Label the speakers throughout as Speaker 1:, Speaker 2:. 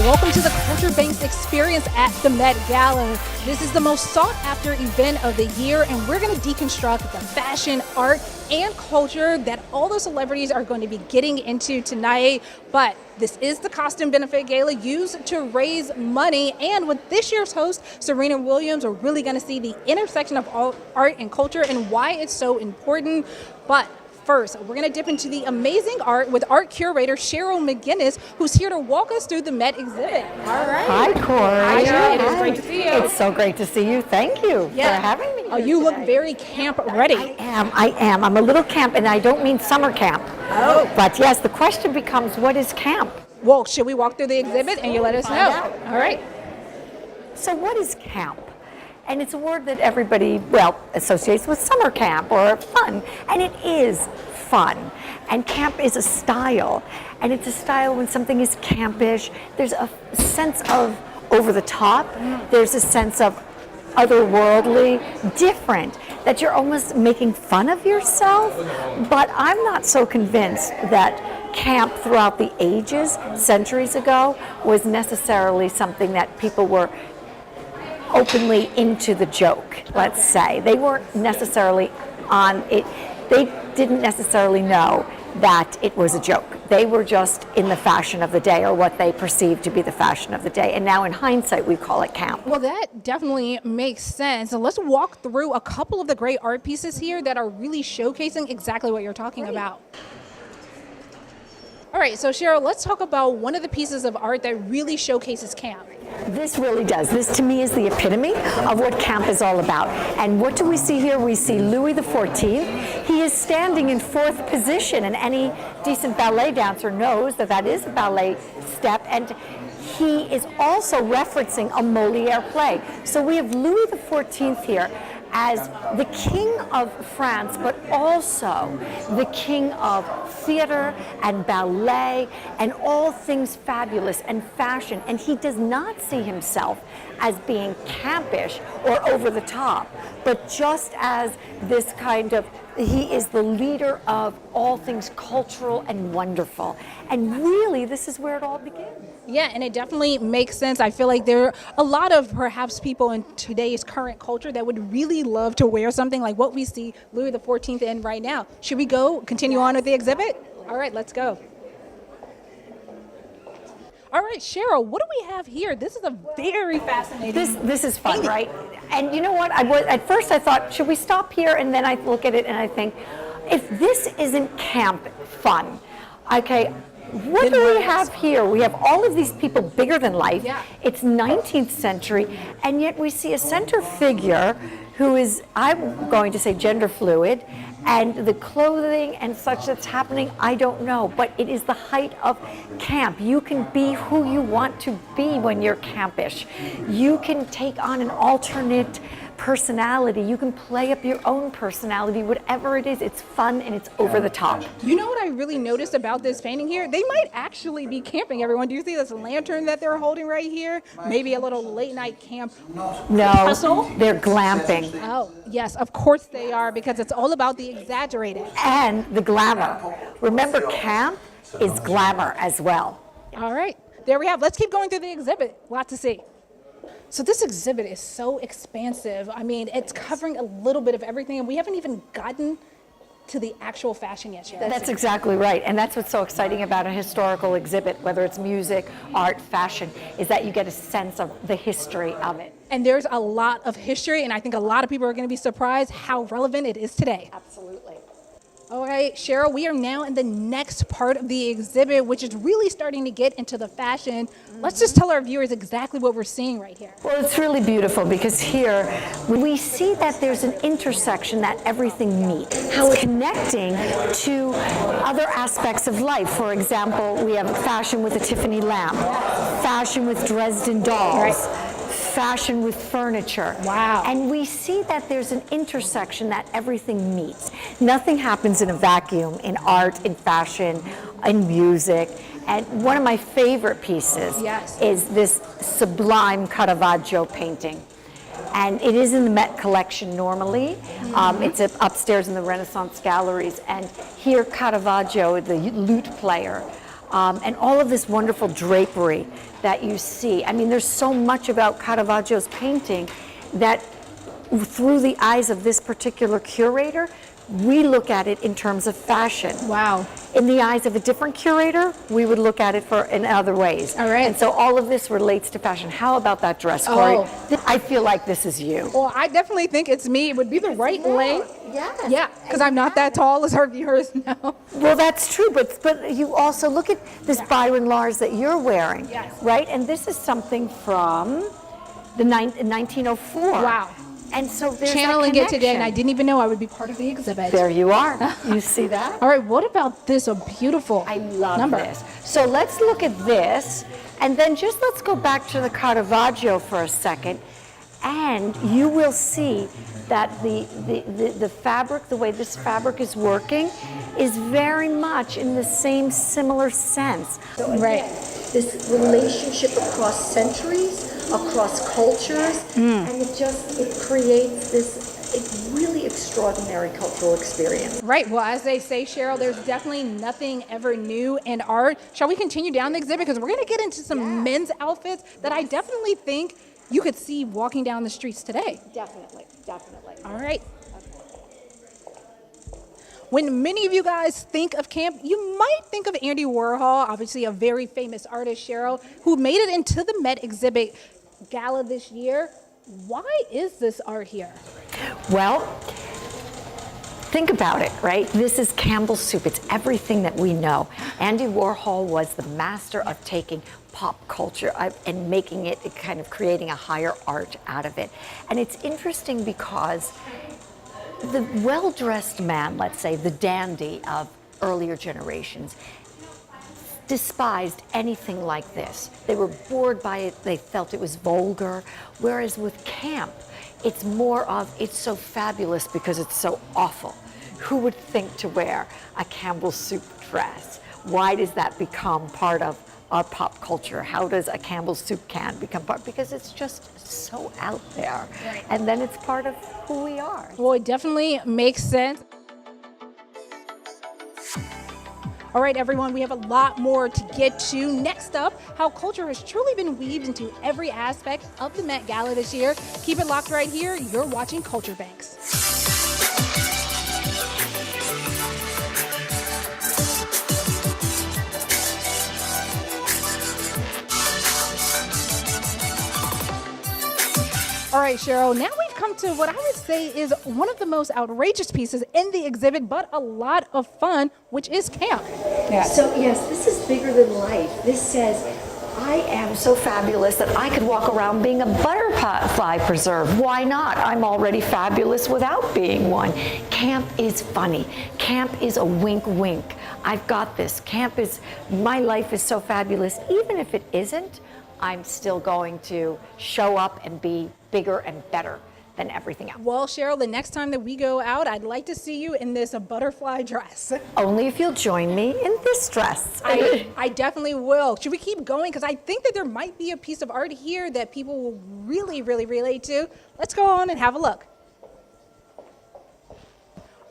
Speaker 1: Welcome to the CultureBanx experience at the Met Gala. This is the most sought after event of the year, and we're going to deconstruct the fashion, art, and culture that all the celebrities are going to be getting into tonight. But this is the costume benefit gala used to raise money, and with this year's host, Serena Williams, we're really going to see the intersection of all art and culture and why it's so important. But first, we're going to dip into the amazing art with art curator Cheryl McGinnis, who's here to walk us through the Met exhibit. All right.
Speaker 2: Hi, Corey.
Speaker 1: Hi, Cheryl. It is great to see you.
Speaker 2: It's so great to see you. Thank you for having me here
Speaker 1: You
Speaker 2: today.
Speaker 1: look very camp ready.
Speaker 2: I am. I'm a little camp, and I don't mean summer camp.
Speaker 1: Oh.
Speaker 2: But yes, the question becomes, what is camp?
Speaker 1: Well, should we walk through the exhibit and you let us know? All right.
Speaker 2: So what is camp? And it's a word that everybody, well, associates with summer camp or fun. And it is fun. And camp is a style. And it's a style when something is campish. There's a sense of over the top. There's a sense of otherworldly, different, that you're almost making fun of yourself. But I'm not so convinced that camp throughout the ages, centuries ago, was necessarily something that people were openly into the joke, let's say. They weren't necessarily on it. They didn't necessarily know that it was a joke. They were just in the fashion of the day, or what they perceived to be the fashion of the day. And now in hindsight, we call it camp.
Speaker 1: Well, that definitely makes sense. So let's walk through a couple of the great art pieces here that are really showcasing exactly what you're talking about. All right, so Cheryl, let's talk about one of the pieces of art that really showcases camp.
Speaker 2: This really does. This, to me, is the epitome of what camp is all about. And what do we see here? We see Louis XIV. He is standing in fourth position, and any decent ballet dancer knows that that is a ballet step. And he is also referencing a Moliere play. So we have Louis XIV here as the king of France, but also the king of theater and ballet and all things fabulous and fashion. And he does not see himself as being campish or over the top, but just as this kind of, he is the leader of all things cultural and wonderful. And really, this is where it all begins.
Speaker 1: Yeah, and it definitely makes sense. I feel like there are a lot of perhaps people in today's current culture that would really love to wear something like what we see Louis XIV in right now. Should we go continue on with the exhibit? All right, let's go. All right, Cheryl, what do we have here? This is a very fascinating.
Speaker 2: This is fun, right? And you know what? At first I thought, should we stop here? And then I look at it and I think, if this isn't camp fun, okay, what do we have here? We have all of these people bigger than life.
Speaker 1: Yeah.
Speaker 2: It's 19th century, and yet we see a center figure who is, I'm going to say, gender fluid, and the clothing and such that's happening, I don't know, but it is the height of camp. You can be who you want to be when you're campish. You can take on an alternate personality. You can play up your own personality, whatever it is. It's fun and it's over the top.
Speaker 1: You know what I really noticed about this painting here? They might actually be camping, everyone. Do you see this lantern that they're holding right here? Maybe a little late night camp.
Speaker 2: No,
Speaker 1: Hustle?
Speaker 2: they're glamping.
Speaker 1: Oh, yes, of course they are, because it's all about the exaggerated.
Speaker 2: And the glamour. Remember, camp is glamour as well.
Speaker 1: All right, there we have. Let's keep going through the exhibit. Lot to see. So this exhibit is so expansive. I mean, it's covering a little bit of everything, and we haven't even gotten to the actual fashion yet.
Speaker 2: That's exactly right. And that's what's so exciting about a historical exhibit, whether it's music, art, fashion, is that you get a sense of the history of it.
Speaker 1: And there's a lot of history, and I think a lot of people are going to be surprised how relevant it is today.
Speaker 2: Absolutely.
Speaker 1: All right, Cheryl, we are now in the next part of the exhibit, which is really starting to get into the fashion. Let's just tell our viewers exactly what we're seeing right here.
Speaker 2: Well, it's really beautiful because here we see that there's an intersection that everything meets. How it's connecting to other aspects of life. For example, we have fashion with a Tiffany lamp, fashion with Dresden dolls.
Speaker 1: Right.
Speaker 2: Fashion with furniture.
Speaker 1: Wow.
Speaker 2: And we see that there's an intersection that everything meets. Nothing happens in a vacuum in art, in fashion, in music. And one of my favorite pieces is this sublime Caravaggio painting. And it is in the Met collection normally. It's upstairs in the Renaissance galleries. And here Caravaggio, the lute player, and all of this wonderful drapery that you see. I mean, there's so much about Caravaggio's painting that through the eyes of this particular curator, we look at it in terms of fashion.
Speaker 1: Wow.
Speaker 2: In the eyes of a different curator, we would look at it in other ways.
Speaker 1: All right.
Speaker 2: And so all of this relates to fashion. How about that dress, Corey?
Speaker 1: Oh.
Speaker 2: I feel like this is you.
Speaker 1: Well, I definitely think it's me. It would be the right length.
Speaker 2: Yes.
Speaker 1: Yeah, because I'm not that tall, as our viewers know.
Speaker 2: Well, that's true, but you also look at this Byron Lars that you're wearing,
Speaker 1: Yes.
Speaker 2: right? And this is something from 1904.
Speaker 1: Wow.
Speaker 2: And so there's
Speaker 1: Channeling
Speaker 2: that
Speaker 1: it today, and I
Speaker 2: connection.
Speaker 1: didn't even know I would be part of the exhibit.
Speaker 2: There you are. You see that?
Speaker 1: All right, what about this? A beautiful
Speaker 2: I love
Speaker 1: number.
Speaker 2: this. So let's look at this, and then just let's go back to the Caravaggio for a second, and you will see that the fabric, the way this fabric is working, is very much in the same similar sense. So again,
Speaker 1: Right.
Speaker 2: this relationship across centuries, across cultures, and it creates this really extraordinary cultural experience.
Speaker 1: Right. Well, as they say, Cheryl, there's definitely nothing ever new in art. Shall we continue down the exhibit? Because we're going to get into some men's outfits that I definitely think you could see walking down the streets today.
Speaker 2: Definitely, definitely.
Speaker 1: All right. When many of you guys think of camp, you might think of Andy Warhol, obviously a very famous artist, Cheryl, who made it into the Met exhibit gala this year. Why is this art here?
Speaker 2: Well, think about it, right? This is Campbell's soup. It's everything that we know. Andy Warhol was the master of taking pop culture and making it, kind of creating a higher art out of it. And it's interesting because the well-dressed man, let's say, the dandy of earlier generations, despised anything like this. They were bored by it, they felt it was vulgar, whereas with camp, it's more of, it's so fabulous because it's so awful. Who would think to wear a Campbell's soup dress? Why does that become part of our pop culture? How does a Campbell's soup can become part? Because it's just so out there.
Speaker 1: Right.
Speaker 2: And then it's part of who we are.
Speaker 1: Well, it definitely makes sense. All right, everyone, we have a lot more to get to. Next up, how culture has truly been weaved into every aspect of the Met Gala this year. Keep it locked right here. You're watching CultureBanx. All right, Cheryl, now we've come to what I would say is one of the most outrageous pieces in the exhibit, but a lot of fun, which is camp.
Speaker 2: So yes, this is bigger than life. This says, I am so fabulous that I could walk around being a butterfly preserve. Why not? I'm already fabulous without being one. Camp is funny. Camp is a wink wink. I've got this. Camp is, my life is so fabulous. Even if it isn't, I'm still going to show up and be bigger and better than everything else.
Speaker 1: Well, Cheryl, the next time that we go out, I'd like to see you in this butterfly dress.
Speaker 2: Only if you'll join me in this dress.
Speaker 1: I definitely will. Should we keep going? Because I think that there might be a piece of art here that people will really, really relate to. Let's go on and have a look.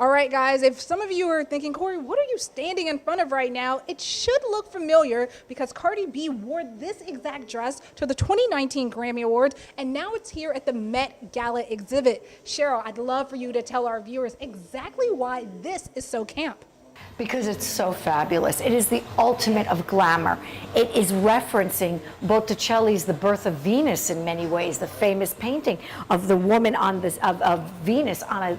Speaker 1: All right, guys, if some of you are thinking, Corey, what are you standing in front of right now? It should look familiar because Cardi B wore this exact dress to the 2019 Grammy Awards, and now it's here at the Met Gala exhibit. Cheryl, I'd love for you to tell our viewers exactly why this is so camp.
Speaker 2: Because it's so fabulous. It is the ultimate of glamour. It is referencing Botticelli's The Birth of Venus in many ways, the famous painting of the woman on this, of Venus on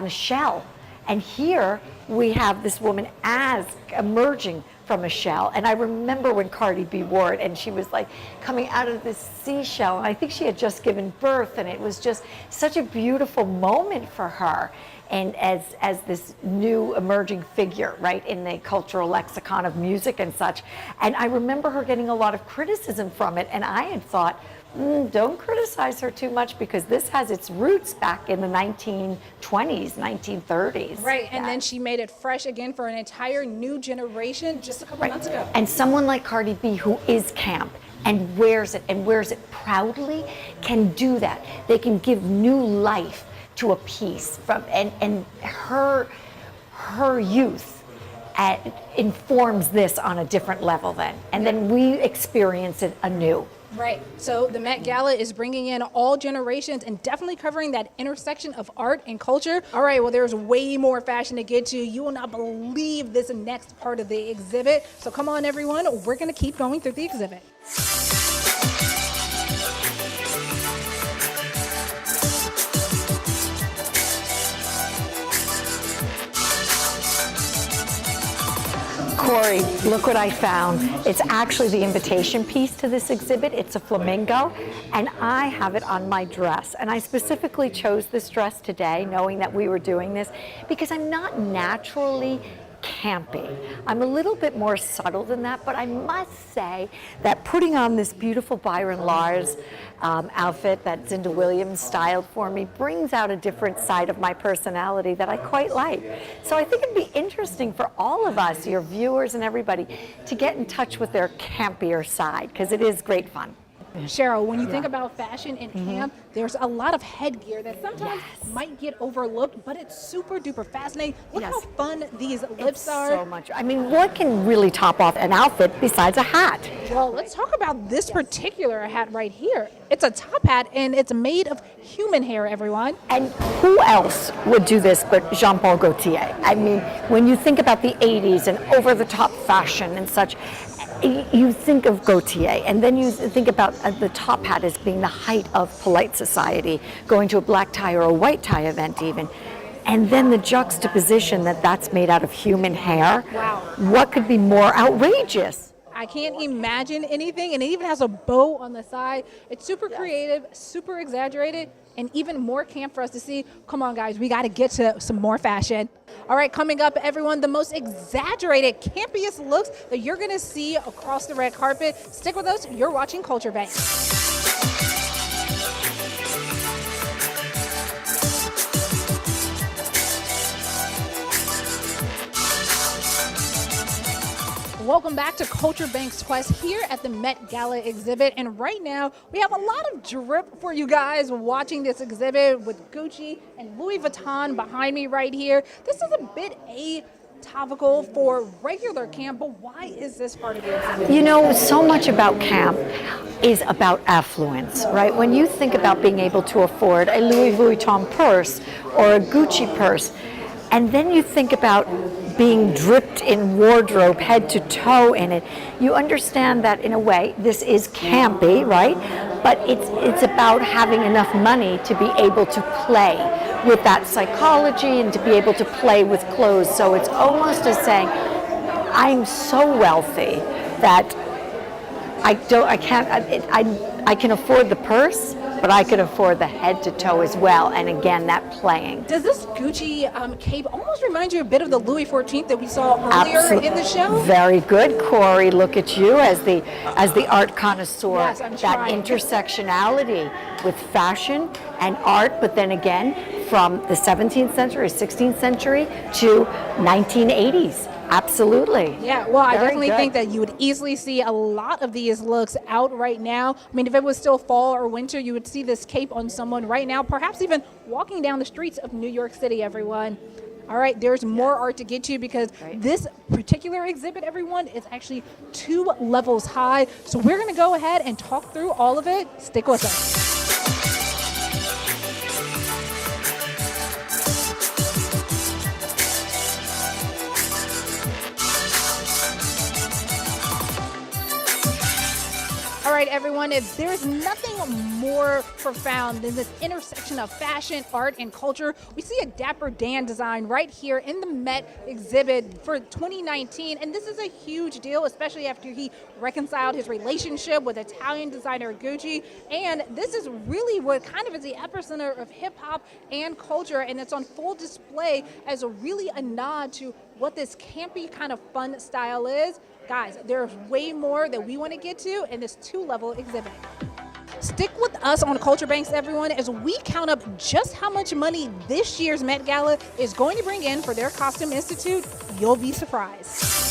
Speaker 2: a shell. And here we have this woman as emerging from a shell. And I remember when Cardi B wore it and she was like coming out of this seashell. And I think she had just given birth, and it was just such a beautiful moment for her. And as this new emerging figure, right, in the cultural lexicon of music and such. And I remember her getting a lot of criticism from it. And I had thought, don't criticize her too much because this has its roots back in the 1920s, 1930s.
Speaker 1: Right, and then she made it fresh again for an entire new generation just a couple months ago.
Speaker 2: And someone like Cardi B, who is camp and wears it proudly, can do that. They can give new life to a piece from, and her youth informs this on a different level then. And then we experience it anew.
Speaker 1: Right. So the Met Gala is bringing in all generations and definitely covering that intersection of art and culture. All right, well, there's way more fashion to get to. You will not believe this next part of the exhibit. So come on, everyone. We're going to keep going through the exhibit.
Speaker 2: Corey, look what I found. It's actually the invitation piece to this exhibit. It's a flamingo, and I have it on my dress. And I specifically chose this dress today, knowing that we were doing this, because I'm not naturally campy. I'm a little bit more subtle than that, but I must say that putting on this beautiful Byron Lars outfit that Zinda Williams styled for me brings out a different side of my personality that I quite like. So I think it'd be interesting for all of us, your viewers and everybody, to get in touch with their campier side, because it is great fun.
Speaker 1: Cheryl, when you think about fashion and camp, there's a lot of headgear that sometimes might get overlooked, but it's super duper fascinating. Look how fun these lips are.
Speaker 2: So much. I mean, what can really top off an outfit besides a hat?
Speaker 1: Well, let's talk about this particular hat right here. It's a top hat, and it's made of human hair, everyone.
Speaker 2: And who else would do this but Jean-Paul Gaultier? I mean, when you think about the 80s and over-the-top fashion and such, you think of Gaultier, and then you think about the top hat as being the height of polite society, going to a black tie or a white tie event even. And then the juxtaposition that that's made out of human hair.
Speaker 1: Wow.
Speaker 2: What could be more outrageous?
Speaker 1: I can't imagine anything, and it even has a bow on the side. It's super creative, super exaggerated, and even more camp for us to see. Come on, guys, we got to get to some more fashion. All right, coming up, everyone, the most exaggerated, campiest looks that you're going to see across the red carpet. Stick with us. You're watching CultureBanx. Welcome back to CultureBanx Quest here at the Met Gala exhibit. And right now, we have a lot of drip for you guys watching this exhibit with Gucci and Louis Vuitton behind me right here. This is a bit topical for regular camp, but why is this part of the exhibit?
Speaker 2: You know, so much about camp is about affluence, right? When you think about being able to afford a Louis Vuitton purse or a Gucci purse, and then you think about being dripped in wardrobe, head to toe in it, you understand that in a way this is campy, right? But it's about having enough money to be able to play with that psychology and to be able to play with clothes. So it's almost as saying, I'm so wealthy that I can afford the purse, but I can afford the head to toe as well. And again, that playing.
Speaker 1: Does this Gucci cape almost remind you a bit of the Louis XIV that we saw earlier in the show?
Speaker 2: Very good, Corey. Look at you as the art connoisseur.
Speaker 1: Yes, I'm trying.
Speaker 2: That intersectionality with fashion and art, but then again, from the 17th century, 16th century to 1980s. Absolutely.
Speaker 1: Yeah, well, I
Speaker 2: Very
Speaker 1: definitely
Speaker 2: good.
Speaker 1: think that you would easily see a lot of these looks out right now. I mean, if it was still fall or winter, you would see this cape on someone right now, perhaps even walking down the streets of New York City, everyone. All right, there's more art to get to because this particular exhibit, everyone, is actually 2 levels high. So we're going to go ahead and talk through all of it. Stick with us. All right, everyone, if there's nothing more profound than this intersection of fashion, art, and culture, we see a Dapper Dan design right here in the Met exhibit for 2019. And this is a huge deal, especially after he reconciled his relationship with Italian designer Gucci. And this is really what kind of is the epicenter of hip hop and culture. And it's on full display as a nod to what this campy kind of fun style is. Guys, there's way more that we want to get to in this 2-level exhibit. Stick with us on CultureBanx, everyone, as we count up just how much money this year's Met Gala is going to bring in for their Costume Institute. You'll be surprised.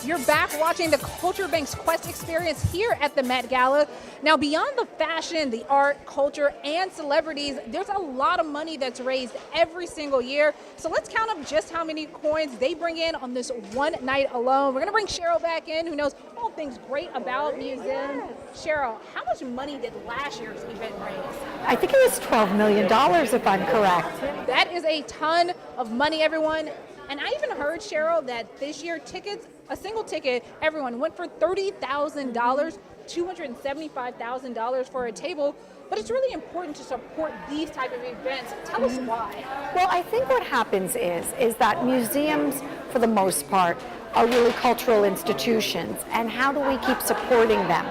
Speaker 1: You're back for watching the CultureBanx Quest experience here at the Met Gala. Now, beyond the fashion, the art, culture, and celebrities, there's a lot of money that's raised every single year. So let's count up just how many coins they bring in on this one night alone. We're going to bring Cheryl back in, who knows all things great about museums. Cheryl, how much money did last year's event raise?
Speaker 2: I think it was $12 million, if I'm correct.
Speaker 1: That is a ton of money, everyone. And I even heard, Cheryl, that this year tickets, a single ticket, everyone went for $30,000, $275,000 for a table. But it's really important to support these type of events. Tell us why.
Speaker 2: Well, I think what happens is that museums, for the most part, are really cultural institutions. And how do we keep supporting them?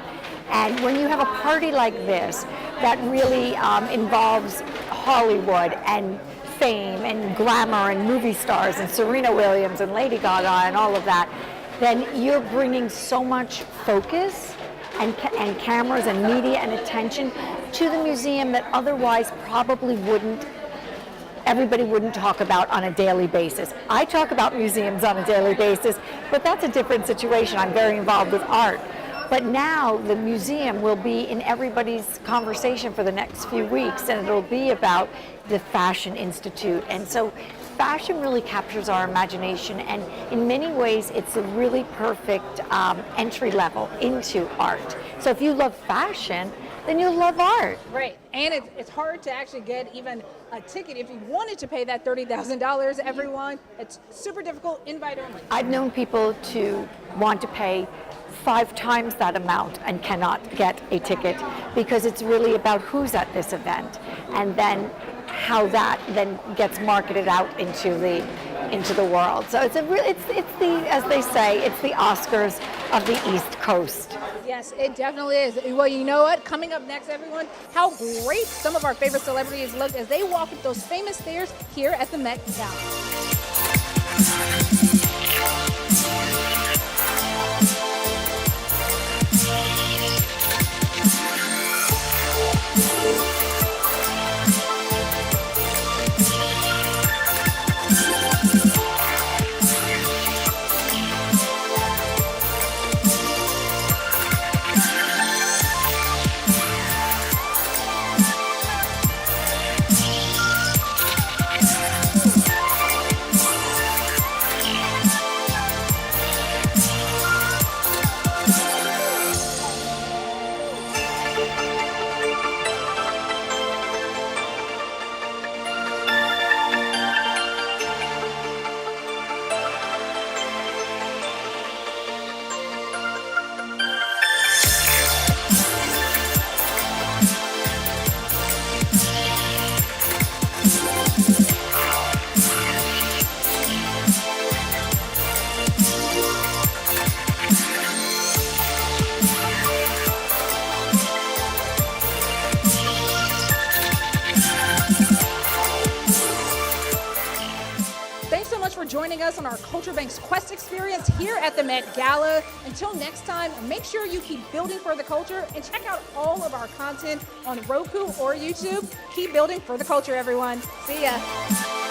Speaker 2: And when you have a party like this that really involves Hollywood and fame and glamour and movie stars and Serena Williams and Lady Gaga and all of that, then you're bringing so much focus and cameras and media and attention to the museum that otherwise probably everybody wouldn't talk about on a daily basis. I talk about museums on a daily basis, but that's a different situation. I'm very involved with art. But now the museum will be in everybody's conversation for the next few weeks, and it'll be about the Fashion Institute. And so fashion really captures our imagination, and in many ways it's a really perfect entry level into art. So if you love fashion, then you'll love art.
Speaker 1: Right, and it's hard to actually get even a ticket if you wanted to pay that $30,000, everyone. It's super difficult, invite only.
Speaker 2: I've known people to want to pay 5 times that amount and cannot get a ticket because it's really about who's at this event and then how that then gets marketed out into the world. So it's the, as they say, it's the Oscars of the East Coast.
Speaker 1: Yes, it definitely is. Well, you know what? Coming up next, everyone, how great some of our favorite celebrities looked as they walk up those famous stairs here at the Met Gala. For joining us on our CultureBanx Quest experience here at the Met Gala. Until next time, make sure you keep building for the culture and check out all of our content on Roku or YouTube. Keep building for the culture, everyone. See ya.